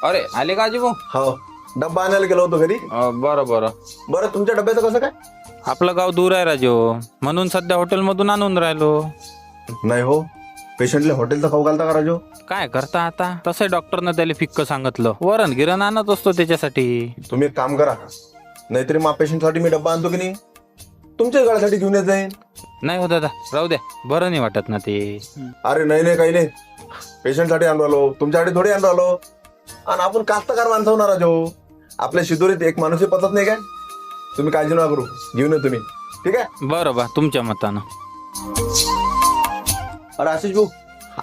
अरे आले का अजिबो? हो, डब्बा आणायला गेलो होतो घरी. बरं बरं. बरं, तुमच्या डब्याचं कसं काय? आपलं गाव दूर आहे राजो, म्हणून सध्या हॉटेलमधून आणून राहिलो. नाही हो, पेशंटला हॉटेलचं खाऊ घालता का राजू? काय करता आता, तसं डॉक्टरनं त्याला फिक्क सांगितलं, वरण गिरण आणत असतो त्याच्यासाठी. तुम्ही एक काम करा, नाहीतरी मा पेशंटसाठी मी डब्बा आणतो की नाही, तुमच्याच गाड्यासाठी घेऊन येत जाईन. नाही हो दादा, राहू द्या, बरं नाही वाटत ना ते. अरे नाही नाही, काही नाही. पेशंटसाठी आणून राहिलो, तुमच्यासाठी थोडी आणून राहिलो. आणि आपण कास्तकार माणसं होणार राजू. आपल्या शिदोरीत एक माणूसही पचत नाही काय? तुम्ही काळजी नका करू, घेऊन ये तुम्ही. ठीक आहे? बरं बा, तुमच्या मतानं. अरे आशिष भाऊ,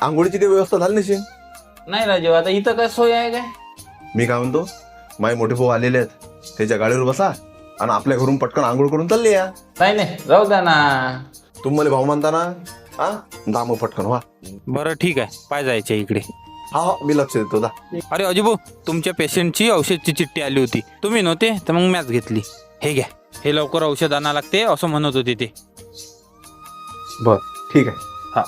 आंघोळीची काही व्यवस्था झाली नसेल? नाही राजू, आता इथं काय सोय आहे काय? मी काय म्हणतो, माझे मोठे भाऊ आलेले आहेत, त्याच्या गाडीवर बसा आणि आपल्या घरून पटकन आंघोळ करून चालले या. नाही नाही, राहू द्या ना. तुम्ही मला भाऊ म्हणता ना, हा जा मग पटकन व्हा. बरं ठीक आहे, पाय जायचे इकडे. हा मी लक्ष देतो दा. अरे अजिबो, तुमच्या पेशंटची औषधची चिठ्ठी आली होती, तुम्ही नव्हते तर मग मॅच घेतली. हे घ्या, हे लवकर औषध आणा लागते असं म्हणत होते ते. बर ठीक आहे. हा.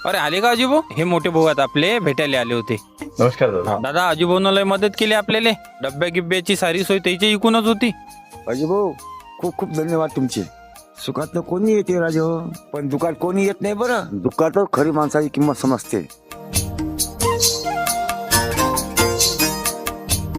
अरे आले का अजिबो? हे मोठे भाऊ आहेत आपले, भेटायला आले होते. नमस्कार दादा. दादा, अजिबोनं लय मदत केली आपल्याला, डब्या गिब्याची सारी सोय त्याची इकूनच होती. भाऊ खूप खूप धन्यवाद तुमचे. सुखात कोणी येते राजो, पण दुकान कोणी येत नाही. बरं, दुकानात खरी माणसाची किंमत समजते.